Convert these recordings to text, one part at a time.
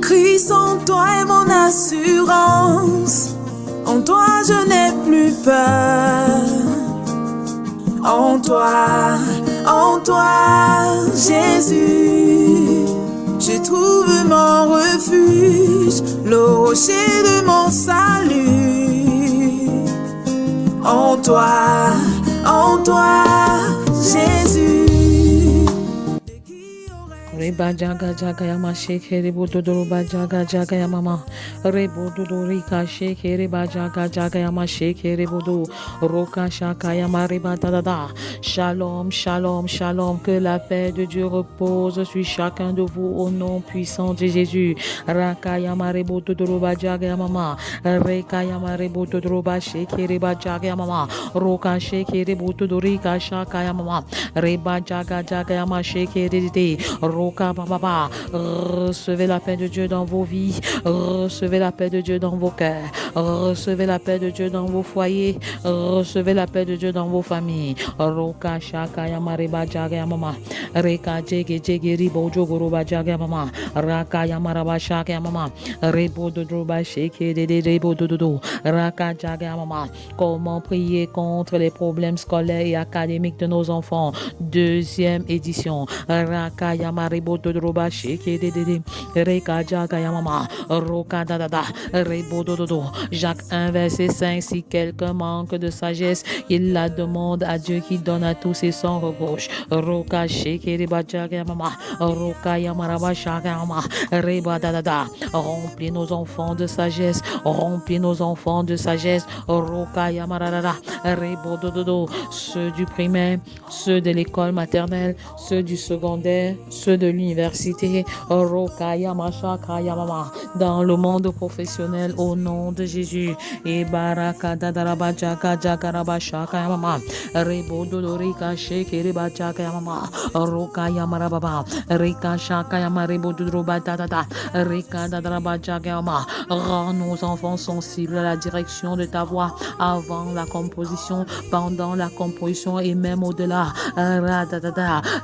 Christ en toi est mon assurance, en toi je n'ai plus peur. En toi, Jésus, je trouve mon refuge, le rocher de mon salut. En toi, Jésus. Reba jaga jaga yama sheke rebo dodoro ba jaga jaga yama ma rebo dodori ka sheke reba jaga jaga yama sheke rebo do roka shaka yama reba da da da. Shalom shalom shalom, que la paix de Dieu repose sur chacun de vous au nom puissant de Jésus. Raka yama rebo dodoro ba jaga yama ma reka yama rebo dodoro ba sheke reba jaga yama ma roka sheke rebo dodori ka shaka yama ma reba jaga jaga yama sheke rede recevez la paix de Dieu dans vos vies, recevez la paix de Dieu dans vos cœurs, recevez la paix de Dieu dans vos foyers, recevez la paix de Dieu dans vos familles. Roka shaka yamareba jaga yamama reka jege jege ribo jogoro ba jaga yamama raka yamaraba shaka yamama rebo dodroba sheke de rebo dodo raka jaga yamama. Comment prier contre les problèmes scolaires et académiques de nos enfants? Deuxième édition. Raka yamarebo dodroba sheke de reka jaga yamama roka da rebo dodo. Jacques 1 verset 5. Si quelqu'un manque de sagesse, il la demande à Dieu qui donne à tous et sans reproche. Roka sheke reba jaga yamama roka yamaraba shaka yamama reba da. Remplis nos enfants de sagesse, remplis nos enfants de sagesse. Roka yamarara rebo dodo. Ceux du primaire, ceux de l'école maternelle, ceux du secondaire, ceux de l'université, Roka yamashaka yamama, dans le monde professionnel au nom de Jésus. Et baraka dadaraba jaga jagaraba shaka yamama rebo dodorika sheke reba jaga yamama roka yamarababa reka shaka yamarebo dodroba dada reka dadaraba jaga yamama. Rends nos enfants sensibles à la direction de ta voix avant la composition, pendant la composition et même au-delà.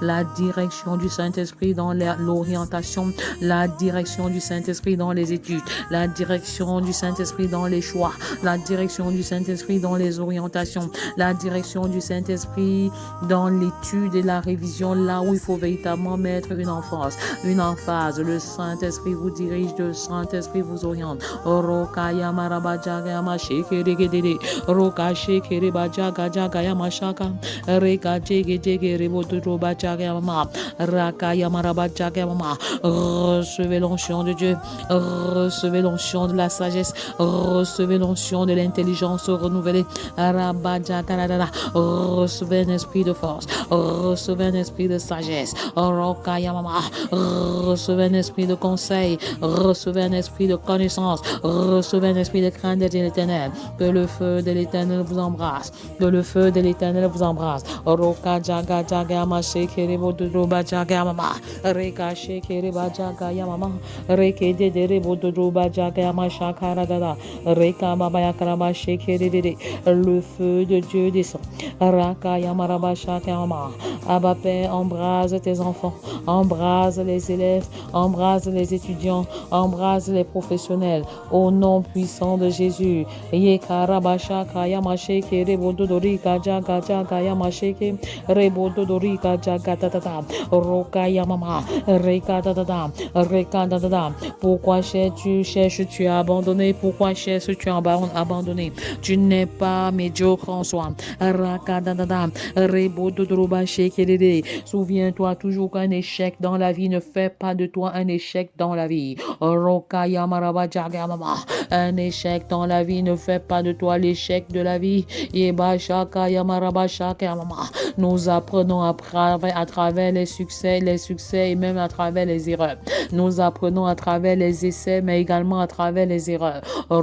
La direction du Saint-Esprit dans l'orientation, la direction du Saint-Esprit dans les études, la direction du Saint-Esprit dans les choix, la direction du Saint-Esprit dans les orientations, la direction du Saint-Esprit dans l'étude et la révision, là où il faut véritablement mettre une emphase. Le Saint-Esprit vous dirige, le Saint-Esprit vous oriente. Roka yamaraba jaga yama sheke regedede roka sheke reba jaga jaga yama shaka reka jege jege rebo dodroba jaga yama raka yamaraba jaga yama. Recevez l'onction de Dieu, recevez l'onction de la sagesse, recevez l'onction de l'intelligence renouvelée. Recevez un esprit de force, recevez un esprit de sagesse. Roka yamama, recevez un esprit de conseil, recevez un esprit de connaissance, recevez un esprit de crainte de l'Éternel. Que le feu de l'Éternel vous embrasse, que le feu de l'Éternel vous embrasse. Roka jaga jaga yama sheke rebo dodroba jaga yamama reka sheke reba jaga yamama reke de rebo dodroba jaga yama shakara dada reka baba yakaraba sheke de. Le feu de Dieu descend. Raka yamaraba shaka yamama. Abba Père, embrase tes enfants, embrase les élèves, embrase les étudiants, embrase les professionnels au nom puissant de Jésus. Yekarabashaka yamasheke rebododorika jaga jaga yamasheke rebododorika jaga tata roka yamama reka tata reka tata. Pourquoi cherches-tu à abandonner? Pourquoi cherches-tu à abandonner? Tu n'es pas médiocre en soi. Raka tata rebododoroba sheke. Souviens-toi toujours qu'un échec dans la vie ne fait pas de toi un échec dans la vie. Roka yamaraba jaga mama. Un échec dans la vie ne fait pas de toi l'échec de la vie. Yeba shaka yamaraba shaka mama. Nous apprenons à travers les succès et même à travers les erreurs. Nous apprenons à travers les essais, mais également à travers les erreurs.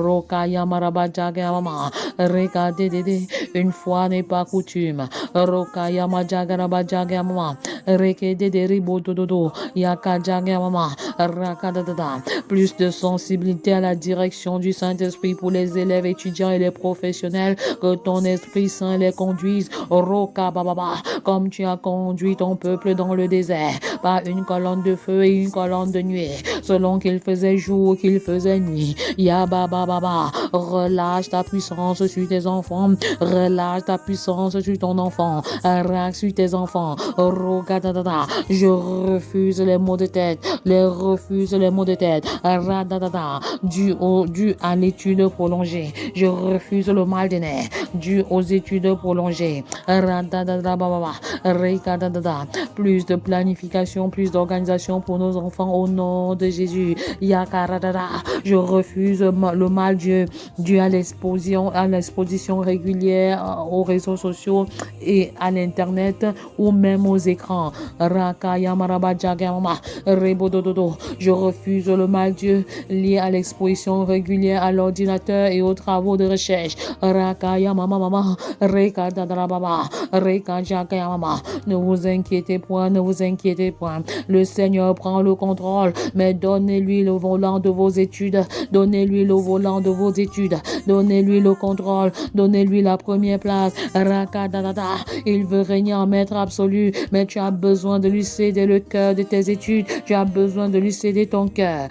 Rokaya Marabajaga Mama, Regade Dede, une fois n'est pas coutume, Rokaya Majagarabajaga Mama, Reke Dede Ribo Dodo, Yakajaga Mama, Rakadada, plus de sensibilité à la direction du Saint-Esprit pour les élèves, étudiants et les professionnels, que ton Esprit Saint les conduise, Roka Baba, comme tu as conduit ton peuple dans le désert, par une colonne de feu et une colonne de nuée, selon qu'il faisait jour ou qu'il faisait nuit. Yababa Baba, relâche ta puissance sur tes enfants, relâche ta puissance sur ton enfant, sur tes enfants. Roka Dada, je refuse les maux de tête, refuse les maux de tête, dû à l'étude prolongée. Je refuse le mal des nerfs dû aux études prolongées. Plus de planification, plus d'organisation pour nos enfants au nom de Jésus. Je refuse le mal dû à l'exposition régulière aux réseaux sociaux et à l'internet ou même aux écrans. Je refuse le mal Dieu lié à l'exposition régulière à l'ordinateur et aux travaux de recherche. Ne vous inquiétez point, ne vous inquiétez point. Le Seigneur prend le contrôle, mais donnez-lui le volant de vos études, donnez-lui le volant de vos études, donnez-lui le contrôle, donnez-lui la première place. Il veut régner en maître absolu, mais tu as besoin de lui céder le cœur de tes études, tu as besoin de lui céder ton cœur.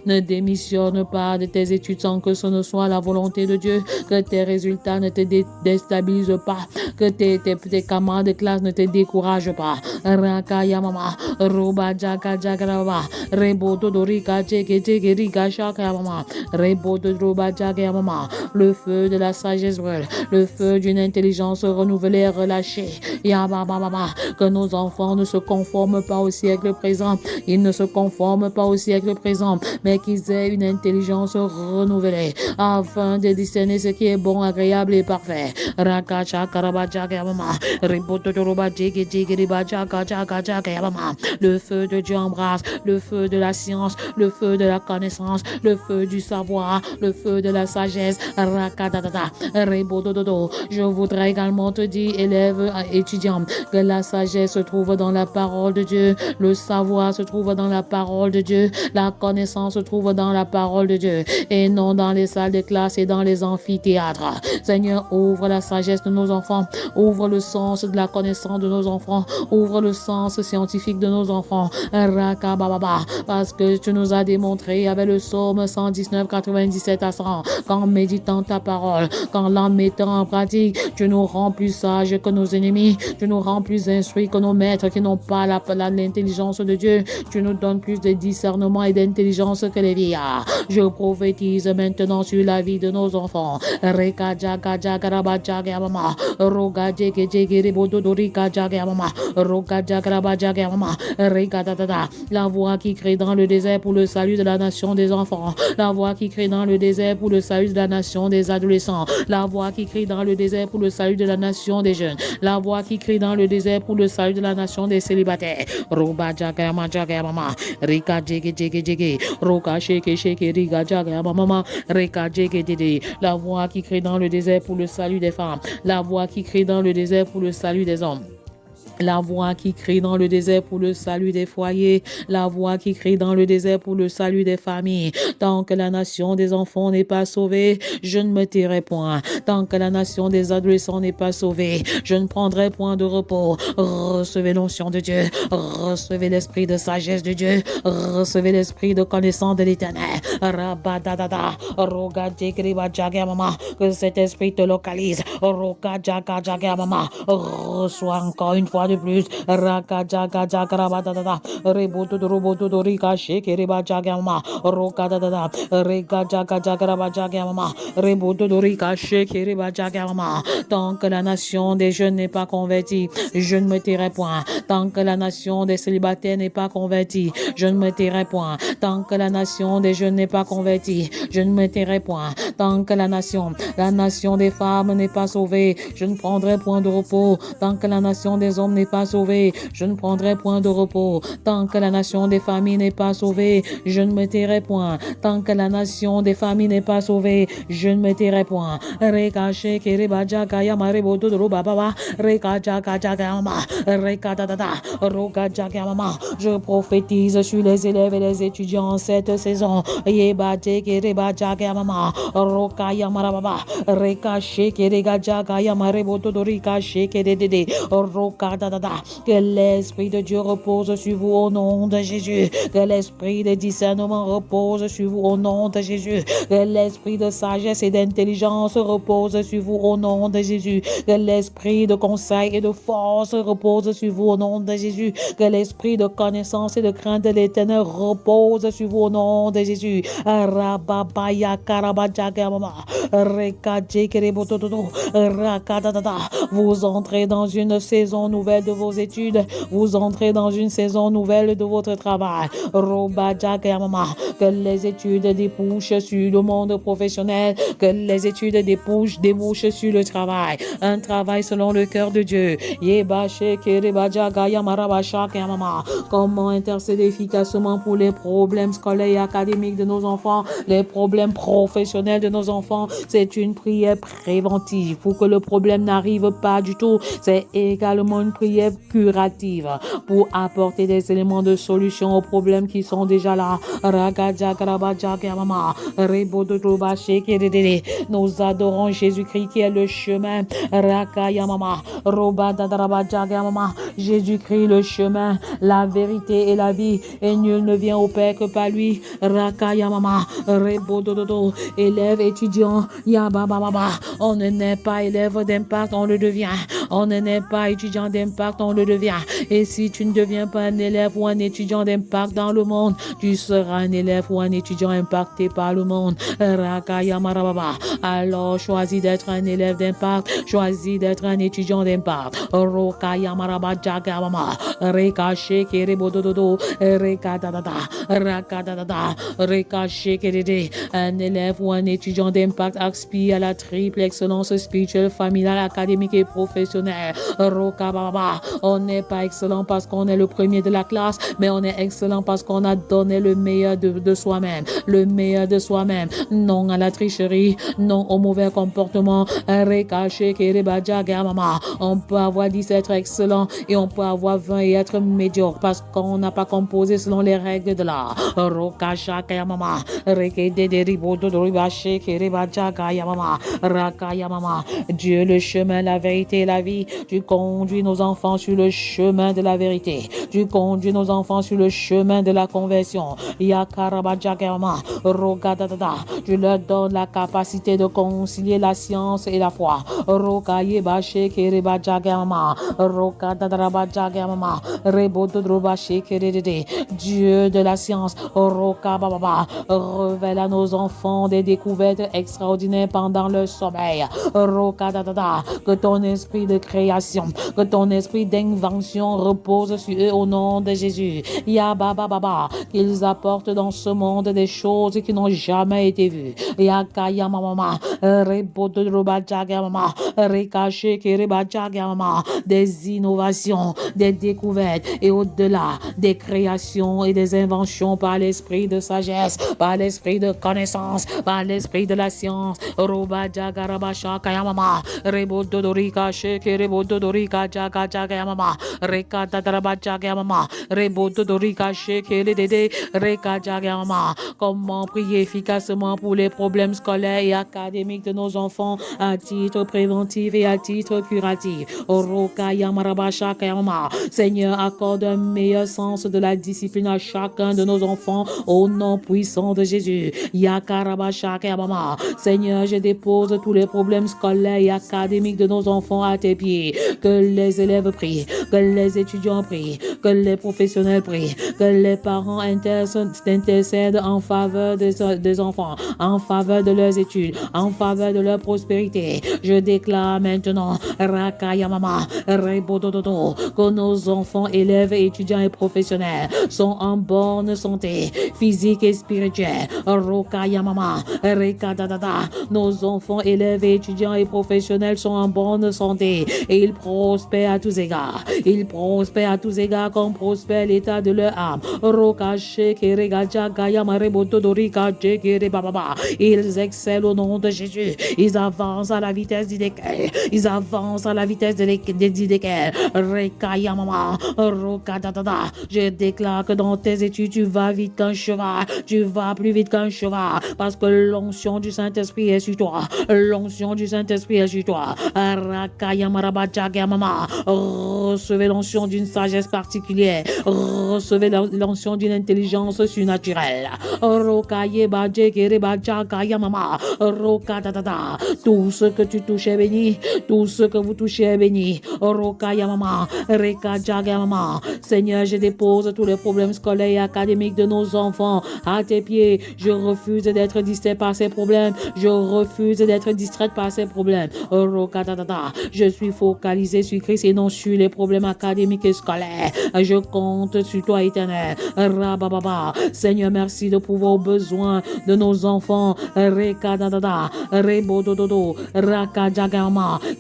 Ne démissionne pas de tes études sans que ce ne soit la volonté de Dieu, que tes résultats ne te déstabilisent pas, que tes camarades de classe ne te découragent pas. Le feu de la sagesse brûle, le feu d'une intelligence renouvelée et relâchée. Que nos enfants ne se conforment pas au siècle présent, ils ne se conforment pas au siècle présent, mais qu'ils aient une intelligence renouvelée afin de discerner ce qui est bon, agréable et parfait. Le feu de Dieu embrasse, le feu de la science, le feu de la connaissance, le feu du savoir, le feu de la sagesse. Je voudrais également te dire, élève, étudiant, que la sagesse se trouve dans la parole de Dieu, le savoir se trouve dans la parole de Dieu, la connaissance se trouve dans la parole de Dieu et non dans les salles de classe et dans les amphithéâtres. Seigneur, ouvre la sagesse de nos enfants, ouvre le sens de la connaissance de nos enfants, ouvre le sens scientifique de nos enfants. Parce que tu nous as démontré avec le psaume 119, 97 à 100, qu'en méditant ta parole, qu'en la mettant en pratique, tu nous rends plus sages que nos ennemis, tu nous rends plus instruits que nos maîtres qui n'ont pas l'intelligence de Dieu, tu nous donnes plus de discernement et d'intelligence que les vieillards. Je prophétise maintenant sur la vie de nos enfants. La voix qui crie dans le désert pour le salut de la nation des enfants, la voix qui crie dans le désert pour le salut de la nation des adolescents, la voix qui crie dans le désert pour le salut de la nation des jeunes, la voix qui crie dans le désert pour le salut de la nation des célibataires. La voix qui crie dans le désert pour le salut des femmes, la voix qui crie dans le désert pour le salut des hommes. La voix qui crie dans le désert pour le salut des foyers, la voix qui crie dans le désert pour le salut des familles. Tant que la nation des enfants n'est pas sauvée, je ne me tairai point. Tant que la nation des adolescents n'est pas sauvée, je ne prendrai point de repos. Recevez l'onction de Dieu, recevez l'esprit de sagesse de Dieu, recevez l'esprit de connaissance de l'Éternel. Que cet esprit te localise. Reçois encore une fois de plus. Tant que la nation des jeunes n'est pas convertie, je ne me tairai point. Tant que la nation des célibataires n'est pas convertie, je ne me tairai point. Tant que la nation des jeunes n'est pas convertie, je ne me tairai point. tant que la nation des femmes n'est pas sauvée, je ne prendrai point de repos. Tant que la nation des hommes n'est pas sauvée, je ne prendrai point de repos. Tant que la nation des familles n'est pas sauvée, je ne me tairai point. Tant que la nation des familles n'est pas sauvée, je ne me tairai point. Rekache kerebaja kaya marebodo robaba rekaja kaja kama rekadada rokaja kama. Je prophétise sur les élèves et les étudiants en cette saison. Yebate kerebaja kama rokaya marababa rekache keregaja kaya marebodo rikache kedede rokadada. Que l'esprit de Dieu repose sur vous au nom de Jésus. Que l'esprit de discernement repose sur vous au nom de Jésus. Que l'esprit de sagesse et d'intelligence repose sur vous au nom de Jésus. Que l'esprit de conseil et de force repose sur vous au nom de Jésus. Que l'esprit de connaissance et de crainte de l'Éternel repose sur vous au nom de Jésus. Vous entrez dans une saison nouvelle de vos études. Vous entrez dans une saison nouvelle de votre travail. Que les études débouchent sur le monde professionnel. Que les études débouchent sur le travail. Un travail selon le cœur de Dieu. Comment intercéder efficacement pour les problèmes scolaires et académiques de nos enfants, les problèmes professionnels de nos enfants? C'est une prière préventive pour que le problème n'arrive pas du tout. C'est également une prière curative pour apporter des éléments de solution aux problèmes qui sont déjà là. Nous adorons Jésus-Christ qui est le chemin. Jésus-Christ le chemin, la vérité et la vie, et nul ne vient au Père que par lui. Élève, étudiant, on ne naît pas élève d'impact, on le devient. On ne naît pas étudiant d'impact, on le devient. Et si tu ne deviens pas un élève ou un étudiant d'impact dans le monde, tu seras un élève ou un étudiant impacté par le monde. Alors choisis d'être un élève d'impact, choisis d'être un étudiant d'impact. Un élève ou un étudiant d'impact aspire à la triple excellence spirituelle, familiale, académique et professionnelle. On n'est pas excellent parce qu'on est le premier de la classe, mais on est excellent parce qu'on a donné le meilleur de soi-même. Le meilleur de soi-même. Non à la tricherie, non au mauvais comportement. On peut avoir 10 être excellent et on peut avoir 20 et être médiocre parce qu'on n'a pas composé selon les règles de l'art. Dieu le chemin, la vérité et la vie. Tu conduis nos enfants sur le chemin de la vérité. Tu conduis nos enfants sur le chemin de la conversion. Tu leur donnes la capacité de concilier la science et la foi. Dieu de la science, révèle à nos enfants des découvertes extraordinaires pendant leur sommeil. Que ton esprit de création, que ton esprit d'invention repose sur eux au nom de Jésus. Qu'ils apportent dans ce monde des choses qui n'ont jamais été vues. Des innovations, des découvertes et au-delà des créations et des inventions par l'esprit de sagesse, par l'esprit de connaissance, par l'esprit de la science. Comment prier efficacement pour les problèmes scolaires et académiques de nos enfants à titre préventif et à titre curatif. Seigneur, accorde un meilleur sens de la discipline à chacun de nos enfants au nom puissant de Jésus. Seigneur, je dépose tous les problèmes scolaires et académiques de nos enfants à tes pieds. Que les élèves prient, que les étudiants prient, que les professionnels prient, que les parents intercèdent en faveur des enfants, en faveur de leurs études, en faveur de leur prospérité. Je déclare maintenant que nos enfants, élèves, étudiants et professionnels sont en bonne santé physique et spirituelle. Nos enfants, élèves, étudiants et professionnels sont en bonne santé et ils prospèrent à tous égards. Ils prospèrent à tous égards comme prospère l'état de leur âme. Ils excellent au nom de Jésus. Ils avancent à la vitesse d'Idékel. Ils avancent à la vitesse d'Idékel. Je déclare que dans tes études, tu vas vite qu'un cheval. Tu vas plus vite qu'un cheval. Parce que l'onction du Saint-Esprit est sur toi. L'onction du Saint-Esprit est sur toi. Recevez l'onction d'une sagesse particulière. Recevez l'onction d'une intelligence surnaturelle. Tout ce que tu touches est béni. Tout ce que vous touchez est béni. Seigneur, je dépose tous les problèmes scolaires et académiques de nos enfants à tes pieds. Je refuse d'être distrait par ces problèmes. Je refuse d'être distraite par ces problèmes. Je suis focalisé sur Christ et non sur les problèmes académiques et scolaires. Je compte sur toi, Éternel. Seigneur, merci de pouvoir aux besoins de nos enfants.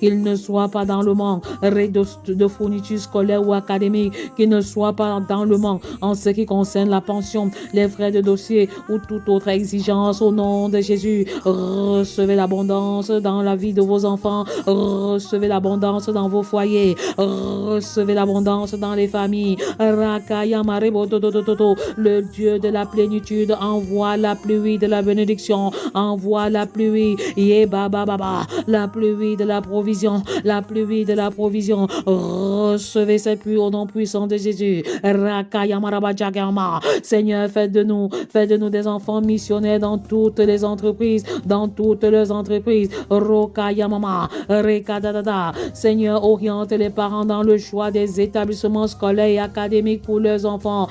Qu'ils ne soient pas dans le manque de fournitures scolaires ou académiques, qu'ils ne soient pas dans le manque en ce qui concerne la pension, les frais de dossier ou toute autre exigence au nom de Jésus. Recevez l'abondance dans la vie de vos enfants. Recevez l'abondance dans vos foyers. Recevez l'abondance dans les familles. Le Dieu de la plénitude envoie la pluie de la bénédiction. Envoie la pluie. La pluie de la provision. La pluie de la provision. Recevez cette pluie au nom puissant de Jésus. Seigneur, faites de nous des enfants missionnaires dans toutes les entreprises. Dans toutes les entreprises. Seigneur, oriente les parents dans le choix des établissements scolaires et académiques pour leurs enfants.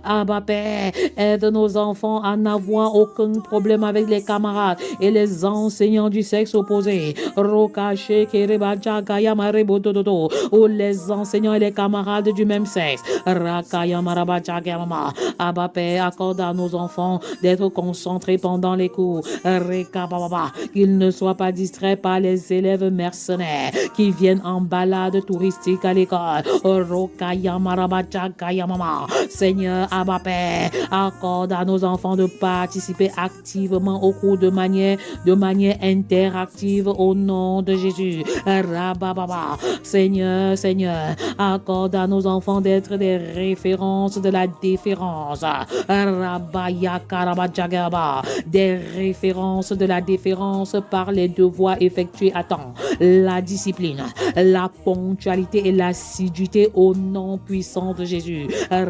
Abba Père, aide nos enfants à n'avoir aucun problème avec les camarades et les enseignants du sexe opposé. Ou les enseignants et les camarades du même sexe. Abba Père, accorde à nos enfants d'être concentrés pendant les cours. Qu'ils ne soient pas distraits par les élèves mercenaires qui viennent en balade touristique à l'école. Seigneur, Abba Père, accorde à nos enfants de participer activement au cours de manière interactive au nom de Jésus. Seigneur, accorde à nos enfants d'être des références de la déférence. Des références de la déférence par les devoirs effectués à temps, la discipline, la ponctualité et l'assiduité au nom puissant de Jésus. Que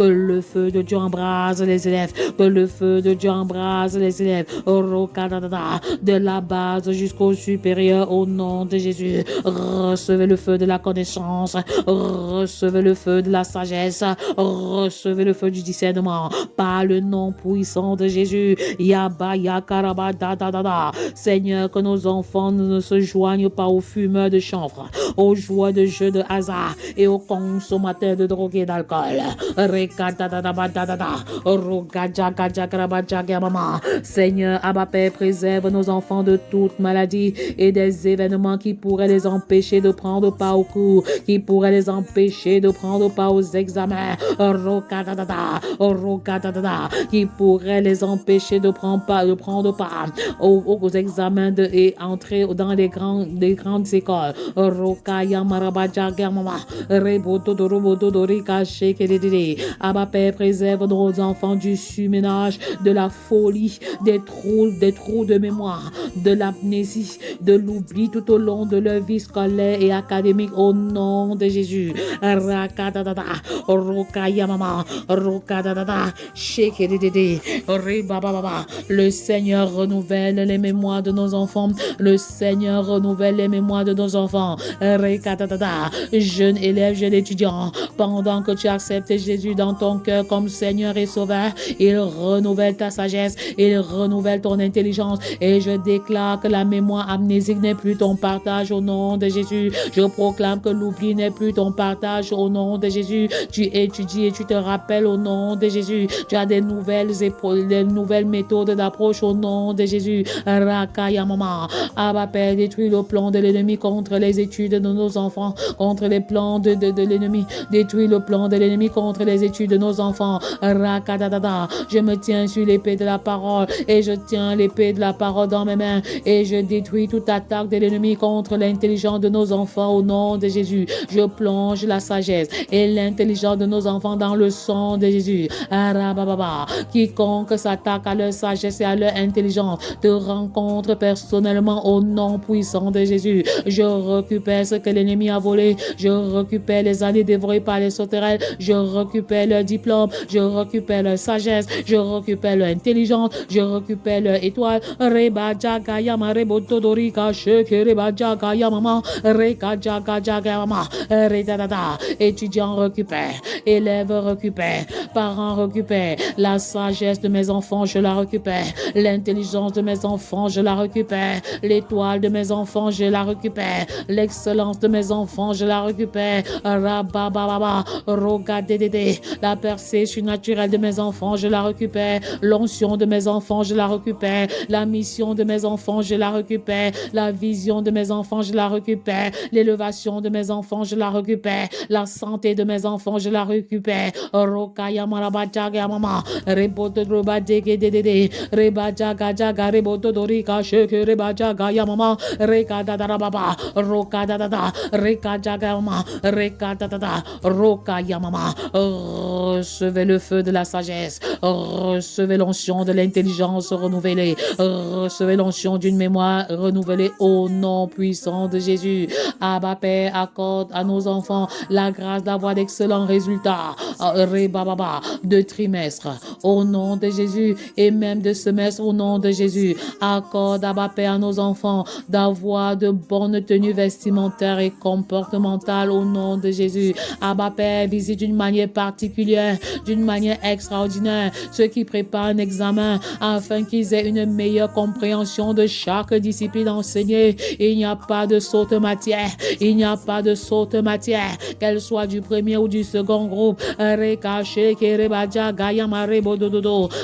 le feu de Dieu embrase les élèves, que le feu de Dieu embrase les élèves, de la base jusqu'au supérieur au nom de Jésus. Recevez le feu de la connaissance, recevez le feu de la sagesse, recevez le feu du discernement par le nom puissant de Jésus. Seigneur, que nos enfants ne se joignent pas aux fumeurs de chanvre, aux joueurs de jeux de hasard et aux consommateurs de drogue et d'alcool. Seigneur, Abba Père, préserve nos enfants de toute maladie et des événements qui pourraient les empêcher de prendre part aux cours, qui pourraient les empêcher de prendre part aux examens, qui pourraient les empêcher de prendre part aux examens et entrer dans les grandes écoles. Abba Père, préserve nos enfants du surménage, de la folie, des trous de mémoire, de l'amnésie, de l'oubli tout au long de leur vie scolaire et académique au nom de Jésus. Le Seigneur renouvelle les mémoires de nos enfants. Le Seigneur renouvelle les mémoires de nos enfants. Jeune élève, jeune étudiant, pendant que tu acceptes Jésus dans ton cœur comme Seigneur et Sauveur, il renouvelle ta sagesse, il renouvelle ton intelligence, et je déclare que la mémoire amnésique n'est plus ton partage au nom de Jésus. Je proclame que l'oubli n'est plus ton ton partage au nom de Jésus. Tu étudies et tu te rappelles au nom de Jésus. Tu as des nouvelles épaules, des nouvelles méthodes d'approche au nom de Jésus. Rakaya Mama. Abba Père, détruis le plan de l'ennemi contre les études de nos enfants, contre les plans de l'ennemi. Détruis le plan de l'ennemi contre les études de nos enfants. Rakadadada. Je me tiens sur l'épée de la parole et je tiens l'épée de la parole dans mes mains et je détruis toute attaque de l'ennemi contre l'intelligence de nos enfants au nom de Jésus. Je plonge la sagesse et l'intelligence de nos enfants dans le sang de Jésus. Arababa. Quiconque s'attaque à leur sagesse et à leur intelligence te rencontre personnellement au nom puissant de Jésus. Je récupère ce que l'ennemi a volé. Je récupère les années dévorées par les sauterelles. Je récupère leur diplôme. Je récupère leur sagesse. Je récupère leur intelligence. Je récupère leur étoile. Reba jaga yama rebo todorika sheke reba jaga yama reka jaga jaga yama redadada. Étudiants récupère. Élèves récupère. Parents récupère. La sagesse de mes enfants, je la récupère. L'intelligence de mes enfants, je la récupère. L'étoile de mes enfants, je la récupère. L'excellence de mes enfants, je la récupère. Rabababa, rogadedede. La percée surnaturelle de mes enfants, je la récupère. L'onction de mes enfants, je la récupère. La mission de mes enfants, je la récupère. La vision de mes enfants, je la récupère. L'élevation de mes enfants, je la récupère. La santé de mes enfants, je la récupère. Rokaya marabajaga mama. Reboto roba dege de reba jaga jaga reboto dorika sheke reba jaga yamama reka dadara baba roka dadada reka jaga mama reka dadada roka yamama. Recevez le feu de la sagesse, recevez l'onction de l'intelligence renouvelée, recevez l'onction d'une mémoire renouvelée au nom puissant de Jésus. Abba Père, accorde à nos enfants la grâce d'avoir d'excellents résultats de trimestre au nom de Jésus et même de semestre au nom de Jésus. Accorde Abba Père à nos enfants d'avoir de bonnes tenues vestimentaires et comportementales au nom de Jésus. Abba Père, visite d'une manière particulière, d'une manière extraordinaire ceux qui préparent un examen afin qu'ils aient une meilleure compréhension de chaque discipline enseignée. Il n'y a pas de saute matière, il n'y a pas de saute matière, qu'elle soit du premier ou du second groupe.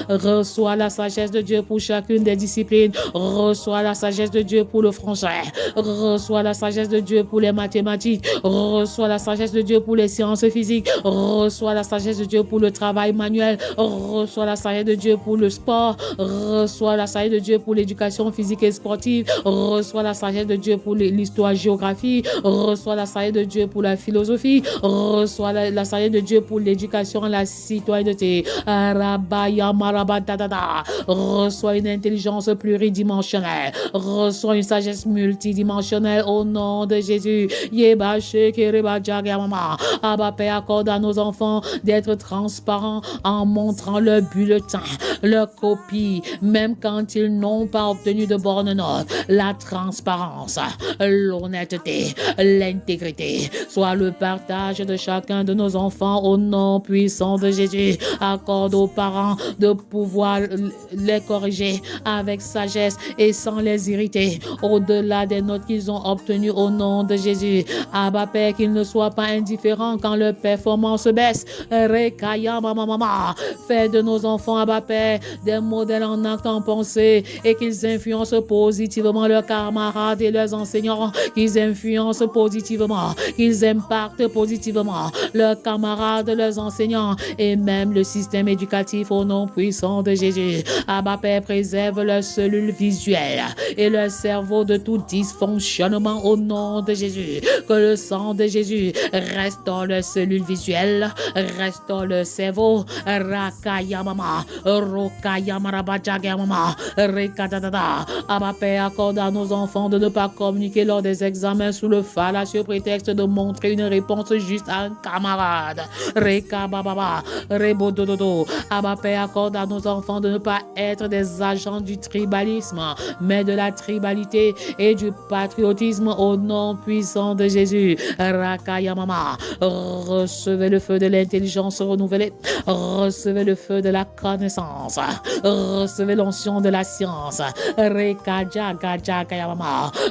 Reçois la sagesse de Dieu pour chacune des disciplines. Reçois la sagesse de Dieu pour le français. Reçois la sagesse de Dieu pour les mathématiques. Reçois la sagesse de Dieu pour les sciences physiques. Reçois la sagesse de Dieu pour le travail manuel. Reçois la sagesse de Dieu pour le sport. Reçois la sagesse de Dieu pour l'éducation physique et sportive. Reçois la sagesse de Dieu pour l'histoire, géographie. Reçois la sagesse de Dieu pour la philosophie. Reçois la sagesse de Dieu pour l'éducation, la citoyenneté. Reçois une intelligence pluridimensionnelle. Reçois une sagesse multidimensionnelle au nom de Jésus. Abba Père, accorde à nos enfants d'être transparents en montrant leur bulletin, leur copie, même quand ils n'ont pas obtenu de bonnes notes. La transparence, l'honnêteté, l'intégrité, soit le partage de chacun de nos enfants au nom puissant de Jésus. Accorde aux parents de pouvoir les corriger avec sagesse et sans les irriter au-delà des notes qu'ils ont obtenues au nom de Jésus. Abba Père, qu'ils ne soient pas indifférents quand leur performance baisse. Rekaya mama. Fais de nos enfants, Abba Père, des modèles en acte, en pensée, et qu'ils influencent positivement leurs camarades et leurs enseignants, qu'ils influencent positivement, qu'ils impactent positivement leurs camarades, leurs enseignants et même le système éducatif au nom puissant de Jésus. Abba Père, préserve leurs cellules visuelles et leur cerveau de tout dysfonctionnement au nom de Jésus. Que le sang de Jésus reste dans leurs cellules visuelles, reste dans leur cerveau. Rakaya mama, rokaya marabajaga mama, rekadadada. Abba Père, accorde à nos enfants de ne pas communiquer lors des examens sous le fallacieux prétexte de montrer une réponse juste à un camarade. Rekababa, rebodododo. Abba Père, accorde à nos enfants de ne pas être des agents du tribalisme, mais de la tribalité et du patriotisme au nom puissant de Jésus. Rakaya mama. Recevez le feu de l'intelligence renouvelée. Recevez le feu de la connaissance. Recevez l'onction de la science.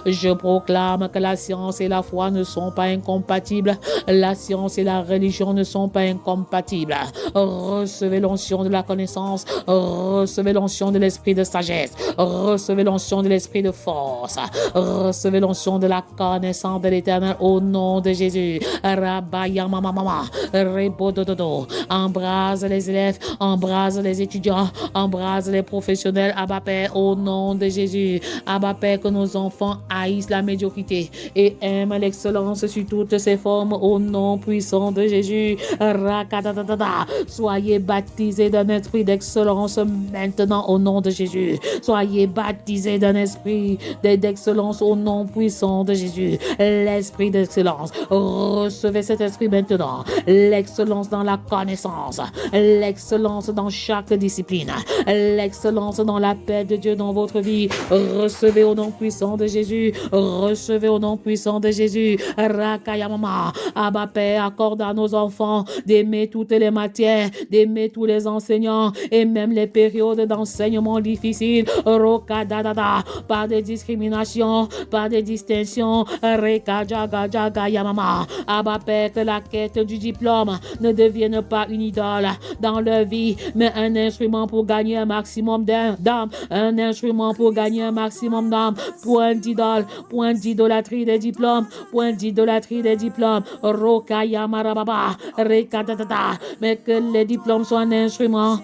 Je proclame que la science et la foi ne sont pas incompatibles incompatibles. La science et la religion ne sont pas incompatibles. Recevez l'onction de la connaissance, recevez l'onction de l'esprit de sagesse, recevez l'onction de l'esprit de force, recevez l'onction de la connaissance de l'Éternel au nom de Jésus. Rabaya mama, rebodododo. Embrase les élèves, embrase les étudiants, embrase les professionnels, Abba Père, au nom de Jésus. Abba Père, que nos enfants haïssent la médiocrité et aiment l'excellence sur toutes ses formes au nom puissant de Jésus. Rakadadada. Soyez baptisés d'un esprit d'excellence maintenant au nom de Jésus. Soyez baptisés d'un esprit d'excellence au nom puissant de Jésus. L'esprit d'excellence. Recevez cet esprit maintenant. L'excellence dans la connaissance. L'excellence dans chaque discipline. L'excellence dans la paix de Dieu dans votre vie. Recevez au nom puissant de Jésus. Recevez au nom puissant de Jésus. Rakayamama. Abba Père, accorde à nos enfants d'aimer toutes les matières, d'aimer tous les enseignants et même les périodes d'enseignement difficiles. Rokadadada. Pas de discrimination, pas de distinction. Rekajagajagayamama. Abba Père, que la quête du diplôme ne devienne pas une idole dans leur vie, mais un instrument pour gagner un maximum d'âmes, un instrument pour gagner un maximum d'âmes. Point d'idole, point d'idolâtrie des diplômes, point d'idolâtrie des diplômes. Rokayamarababa, rekadadada. Mais que les diplômes soient un instrument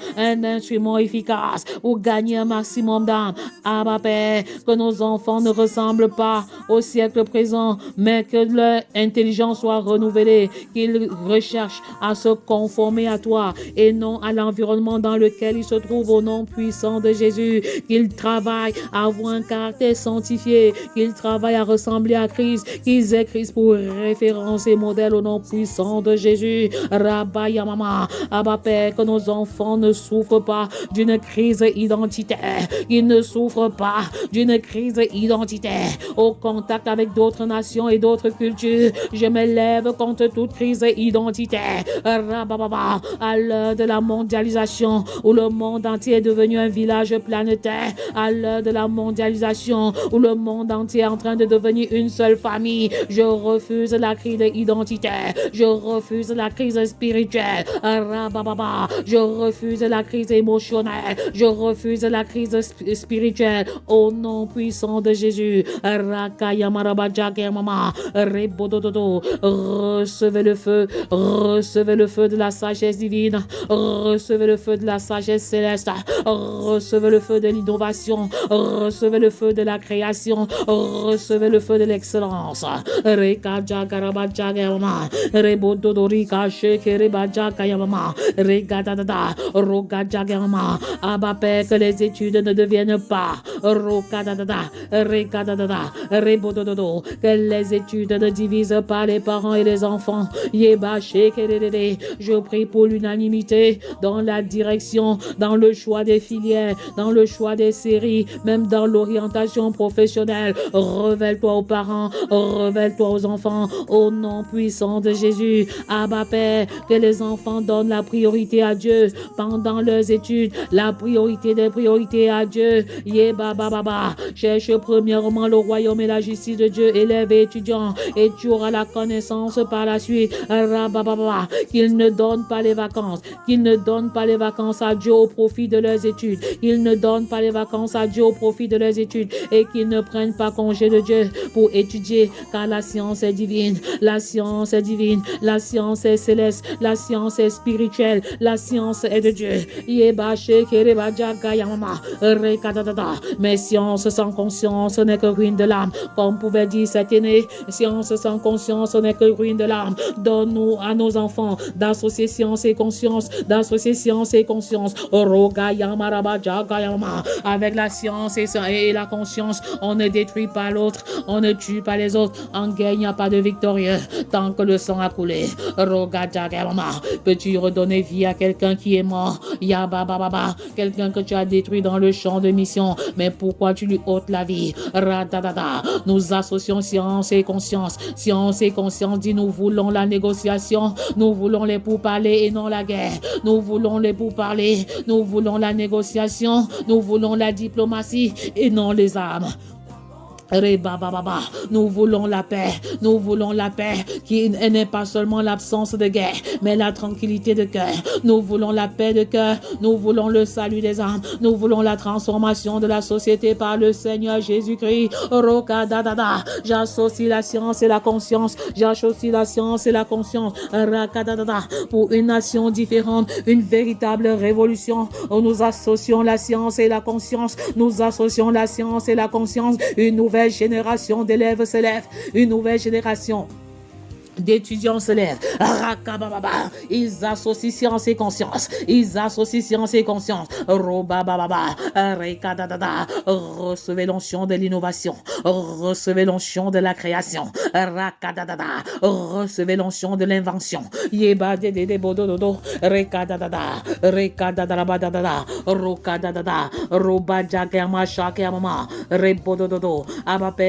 efficace pour gagner un maximum d'âmes. Abba Père, que nos enfants ne ressemblent pas au siècle présent, mais que leur intelligence soit renouvelée, qu'ils recherchent à se conformer à toi et non à l'environnement dans lequel ils se trouvent au nom puissant de Jésus, qu'ils travaillent à avoir un caractère sanctifié, qu'ils travaillent à ressembler à Christ, qu'ils aient Christ pour référence et modèle au nom puissant de Jésus. Rabaya Mama, Abba Père, que nos enfants ne souffrent pas d'une crise identitaire, qu'ils ne souffrent pas d'une crise identitaire au contact avec d'autres nations et d'autres cultures. Je me lève contre toute crise identitaire. Rabababa, à l'heure de la mondialisation où le monde entier est devenu un village planétaire, à l'heure de la mondialisation où le monde entier est en train de devenir une seule famille, je refuse la crise identitaire, je refuse la crise spirituelle. Rabababa, je refuse la crise émotionnelle, je refuse la crise spirituelle au nom puissant de Jésus. Rakayamarabajagamama, rebodododo. Recevez le feu de la sagesse divine, recevez le feu de la sagesse céleste, recevez le feu de l'innovation, recevez le feu de la création, recevez le feu de l'excellence. Rekajagarabajagama, rebododorika shekerebajagayama, regadadada, rogajagama. Abba Père, que les études ne deviennent pas rokadadada, regadadada, rebodododo, que les études ne divisent pas les parents et les enfants. Yeba shekerede. Je prie pour l'unanimité dans la direction, dans le choix des filières, dans le choix des séries, même dans l'orientation professionnelle. Révèle-toi aux parents, révèle-toi aux enfants, au nom puissant de Jésus. Abba Père, que les enfants donnent la priorité à Dieu pendant leurs études, la priorité des priorités à Dieu. Yeba baba, cherche premièrement le royaume et la justice de Dieu, élève et étudiant, et tu auras la connaissance par la suite. Rabababa, qu'ils ne donnent pas les vacances, qu'ils ne donnent pas les vacances à Dieu au profit de leurs études, qu'ils ne donnent pas les vacances à Dieu au profit de leurs études, et qu'ils ne prennent pas congé de Dieu pour étudier, car la science est divine, la science est divine, la science est céleste, la science est spirituelle, la science est de Dieu. Mais science sans conscience n'est que ruine de l'âme, comme pouvait dire cet aîné. Science sans conscience n'est que ruine de l'âme. Donne-nous à nos enfants d'associer science et conscience, d'associer science et conscience. Avec la science et la conscience, on ne détruit pas l'autre, on ne tue pas les autres. En guerre, il n'y a pas de victorieux tant que le sang a coulé. Peux-tu redonner vie à quelqu'un qui est mort? Quelqu'un que tu as détruit dans le champ de mission, mais pourquoi tu lui ôtes la vie? Nous associons science et conscience. Science et conscience dit nous voulons la négociation, nous voulons les pourparlers et non la guerre. Nous voulons les pourparlers, nous voulons la négociation, nous voulons la diplomatie et non les armes. Nous voulons la paix. Nous voulons la paix qui n'est pas seulement l'absence de guerre, mais la tranquillité de cœur. Nous voulons la paix de cœur. Nous voulons le salut des âmes. Nous voulons la transformation de la société par le Seigneur Jésus-Christ. J'associe la science et la conscience. J'associe la science et la conscience. Pour une nation différente, une véritable révolution. Nous associons la science et la conscience. Nous associons la science et la conscience. Une nouvelle génération d'élèves se lève, une nouvelle génération d'étudiants se lèvent. Ils associent science et conscience. Ils associent science et conscience. Recevez l'onction de l'innovation. Recevez l'onction de la création. Recevez l'onction de l'invention.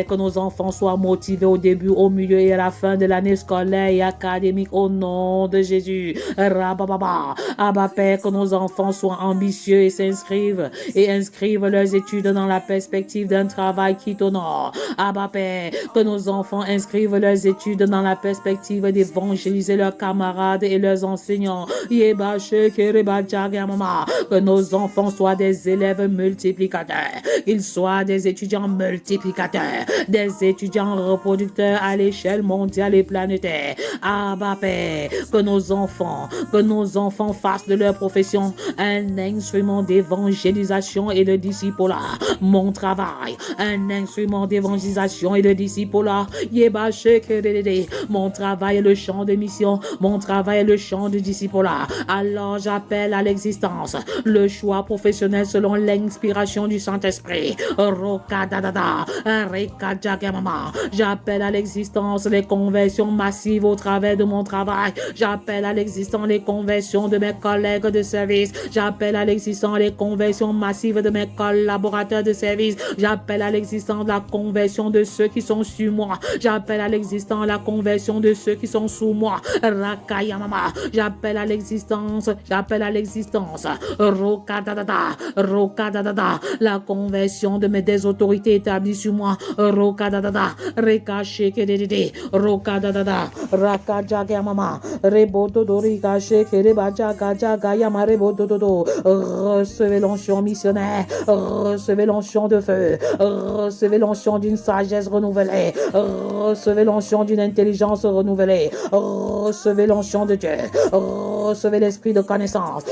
Que nos enfants soient motivés au début, au milieu et à la fin de l'année scolaire et académique au nom de Jésus. Père, que nos enfants soient ambitieux et inscrivent leurs études dans la perspective d'un travail qui t'honore. Père, que nos enfants inscrivent leurs études dans la perspective d'évangéliser leurs camarades et leurs enseignants. Que nos enfants soient des élèves multiplicateurs, qu'ils soient des étudiants multiplicateurs, des étudiants reproducteurs à l'échelle mondiale et planétaire. Père, que nos enfants fassent de leur profession un instrument d'évangélisation et de discipulat. Mon travail, un instrument d'évangélisation et de discipulat. Mon travail est le champ de mission. Mon travail est le champ de discipulat. Alors j'appelle à l'existence le choix professionnel selon l'inspiration du Saint-Esprit. J'appelle à l'existence les conversions massives au travers de mon travail. J'appelle à l'existence les conversions de mes collègues de service. J'appelle à l'existence les conversions massives de mes collaborateurs de service. J'appelle à l'existence la conversion de ceux qui sont sur moi. J'appelle à l'existence la conversion de ceux qui sont sous moi. J'appelle à l'existence la conversion de mes des autorités établies sur moi. Recevez l'onction missionnaire, recevez l'onction de feu, recevez l'onction d'une sagesse renouvelée, recevez l'onction d'une intelligence renouvelée, recevez l'onction de Dieu, recevez l'esprit de connaissance.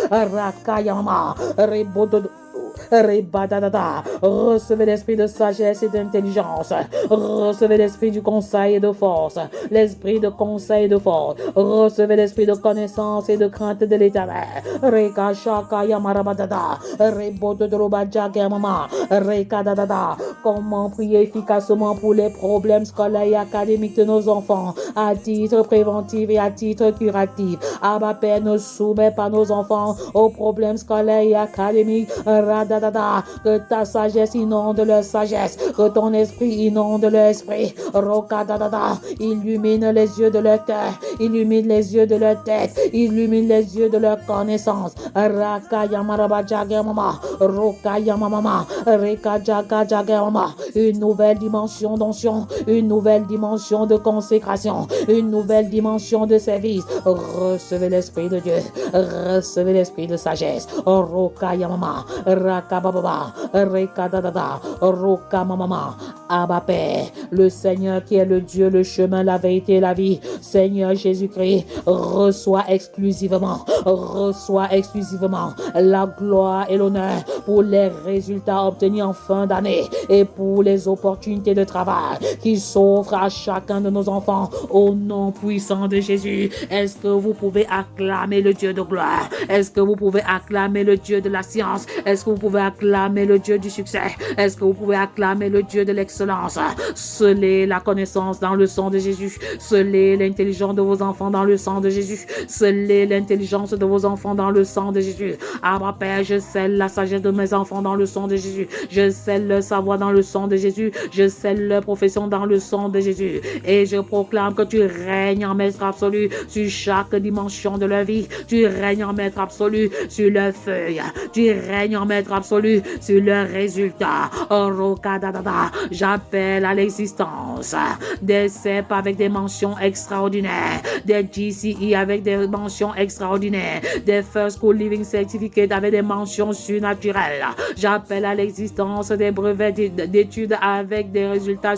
Recevez l'esprit de sagesse et d'intelligence. Recevez l'esprit du conseil et de force. L'esprit de conseil et de force. Recevez l'esprit de connaissance et de crainte de l'Éternel. Comment prier efficacement pour les problèmes scolaires et académiques de nos enfants à titre préventif et à titre curatif. Abba Père, ne soumets pas nos enfants aux problèmes scolaires et académiques. Que ta sagesse inonde leur sagesse, que ton esprit inonde leur esprit. Illumine les yeux de leur cœur, illumine les yeux de leur tête, illumine les yeux de leur connaissance. Une nouvelle dimension d'onction, une nouvelle dimension de consécration, une nouvelle dimension de service. Recevez l'esprit de Dieu, recevez l'esprit de sagesse. Abba Père, le Seigneur qui est le Dieu, le chemin, la vérité et la vie, Seigneur Jésus-Christ, reçois exclusivement la gloire et l'honneur pour les résultats obtenus en fin d'année et pour les opportunités de travail qui s'offrent à chacun de nos enfants au nom puissant de Jésus. Est-ce que vous pouvez acclamer le Dieu de gloire? Est-ce que vous pouvez acclamer le Dieu de la science? Est-ce que vous pouvez acclamer le Dieu du succès? Est-ce que vous pouvez acclamer le Dieu de l'excellence? Scellez la connaissance dans le sang de Jésus. Scellez l'intelligence de vos enfants dans le sang de Jésus. Scellez l'intelligence de vos enfants dans le sang de Jésus. Abba Père, je scelle la sagesse de mes enfants dans le sang de Jésus. Je scelle sa voix dans le sang de Jésus. Je scelle leur profession dans le sang de Jésus. Et je proclame que tu règnes en maître absolu sur chaque dimension de leur vie. Tu règnes en maître absolu sur leur feuille. Tu règnes en maître absolu sur leurs résultats. J'appelle à l'existence des CEP avec des mentions extraordinaires, des GCE avec des mentions extraordinaires, des First School Living Certificate avec des mentions surnaturelles. J'appelle à l'existence des brevets d'études avec des résultats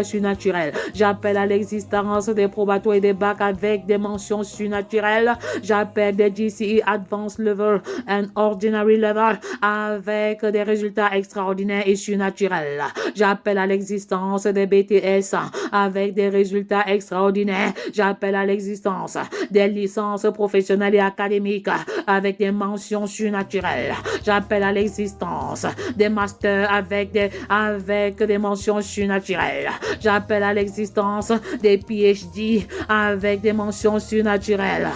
surnaturels. J'appelle à l'existence des probatoires et des bacs avec des mentions surnaturelles. J'appelle des GCE Advanced Level and Ordinary Level avec des résultats extraordinaires et surnaturels. J'appelle à l'existence des BTS avec des résultats extraordinaires. J'appelle à l'existence des licences professionnelles et académiques avec des mentions surnaturelles. J'appelle à l'existence des masters avec des mentions surnaturelles. J'appelle à l'existence des PhD avec des mentions surnaturelles.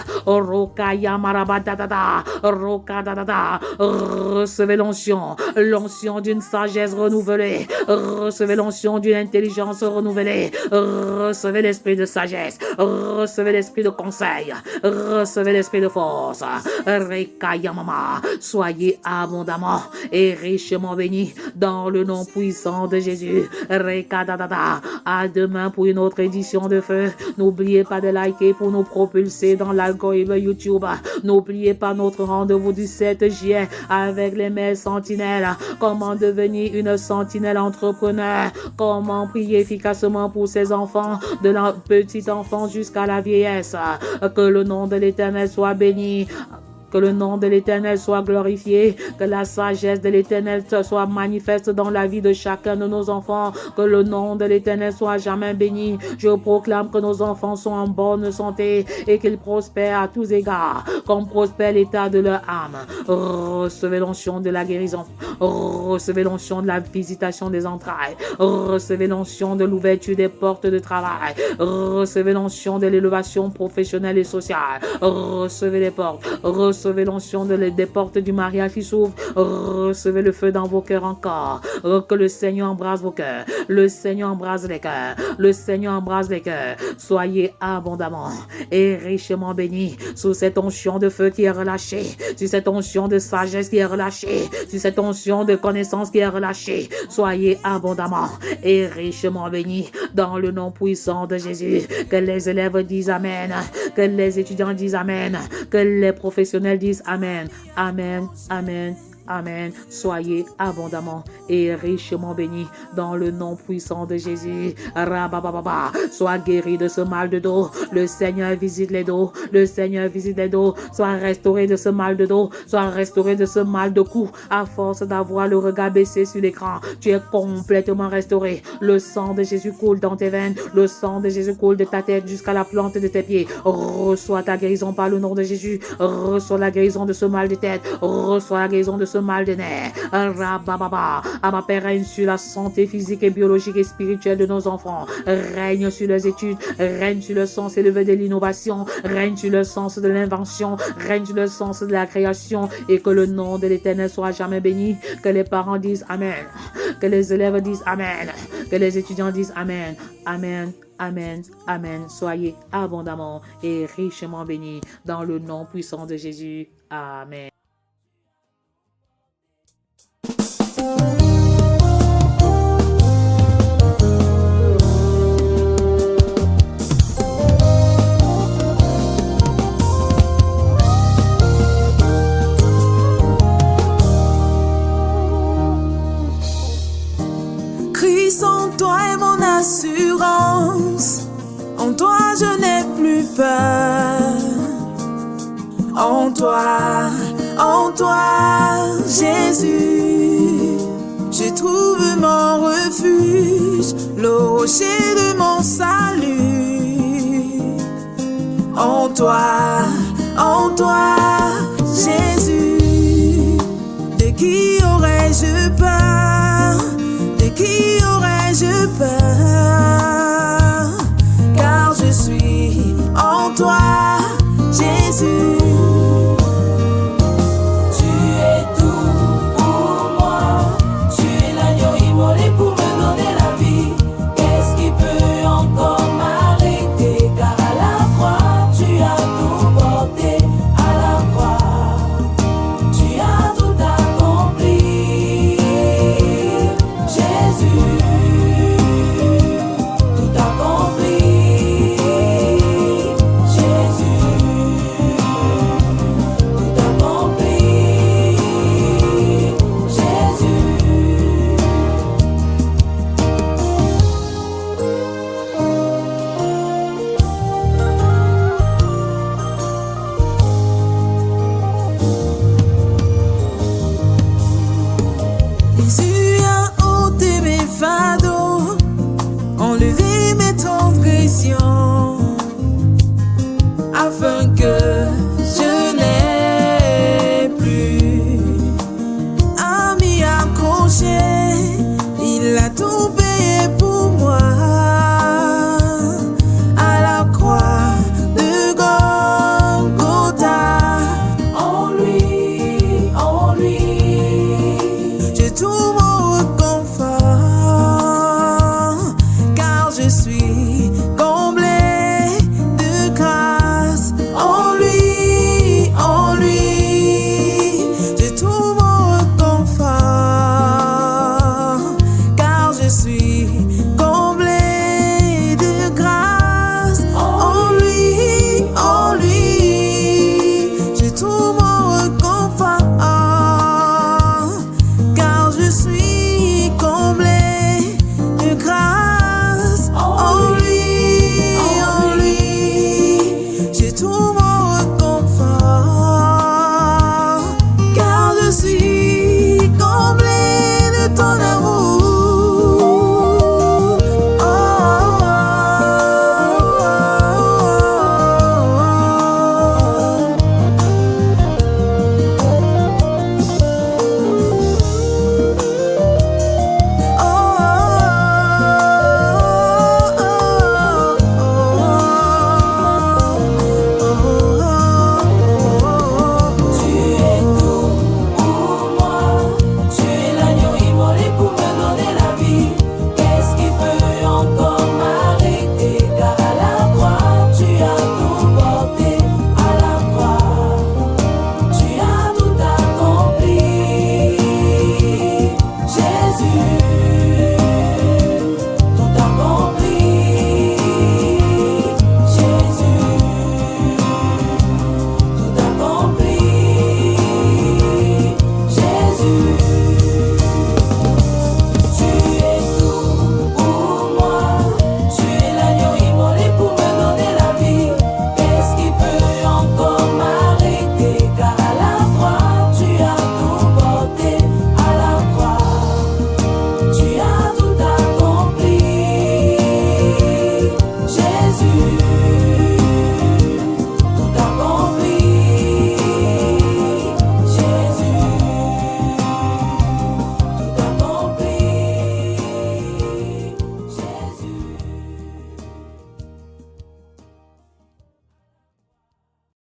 Recevez l'onction d'une sagesse renouvelée. Recevez l'onction d'une intelligence renouvelée. Recevez l'esprit de sagesse. Recevez l'esprit de conseil. Recevez l'esprit de force. Soyez abondamment et richement bénis dans le nom puissant de Jésus. À demain pour une autre édition de feu. N'oubliez pas de liker pour nous propulser dans l'algorithme YouTube. N'oubliez pas notre rendez-vous du 7 juillet avec les mères sentinelles. Comment devenir une sentinelle entrepreneur. Comment prier efficacement pour ses enfants de la petite enfance jusqu'à la vieillesse. Que le nom de l'Éternel soit béni. Que le nom de l'Éternel soit glorifié, que la sagesse de l'Éternel soit manifeste dans la vie de chacun de nos enfants, que le nom de l'Éternel soit jamais béni. Je proclame que nos enfants sont en bonne santé et qu'ils prospèrent à tous égards, comme prospère l'état de leur âme. Recevez l'onction de la guérison, recevez l'onction de la visitation des entrailles, recevez l'onction de l'ouverture des portes de travail, recevez l'onction de l'élévation professionnelle et sociale, recevez les portes, recevez l'onction des portes du mariage qui s'ouvrent. Recevez le feu dans vos cœurs encore. Que le Seigneur embrase vos cœurs. Le Seigneur embrase les cœurs. Le Seigneur embrase les cœurs. Soyez abondamment et richement bénis sous cette onction de feu qui est relâchée, sur cette onction de sagesse qui est relâchée, sur cette onction de connaissance qui est relâchée. Soyez abondamment et richement bénis dans le nom puissant de Jésus. Que les élèves disent Amen. Que les étudiants disent Amen. Que les professionnels disent Amen, Amen, Amen, Amen. Soyez abondamment et richement bénis dans le nom puissant de Jésus. Rabababa. Sois guéri de ce mal de dos. Le Seigneur visite les dos. Le Seigneur visite les dos. Sois restauré de ce mal de dos. Sois restauré de ce mal de cou. À force d'avoir le regard baissé sur l'écran, tu es complètement restauré. Le sang de Jésus coule dans tes veines. Le sang de Jésus coule de ta tête jusqu'à la plante de tes pieds. Reçois ta guérison par le nom de Jésus. Reçois la guérison de ce mal de tête. Reçois la guérison de ce mal de nerfs. Rabababa. Abba Père, règne sur la santé physique et biologique et spirituelle de nos enfants. Règne sur leurs études. Règne sur le sens élevé de l'innovation. Règne sur le sens de l'invention. Règne sur le sens de la création. Et que le nom de l'Éternel soit jamais béni. Que les parents disent Amen. Que les élèves disent Amen. Que les étudiants disent Amen. Amen. Amen, Amen. Soyez abondamment et richement bénis dans le nom puissant de Jésus. Amen. Christ en toi est mon assurance. En toi je n'ai plus peur. En toi, Jésus, je trouve mon refuge, le rocher de mon salut. En toi, Jésus, de qui aurais-je peur? De qui aurais-je peur?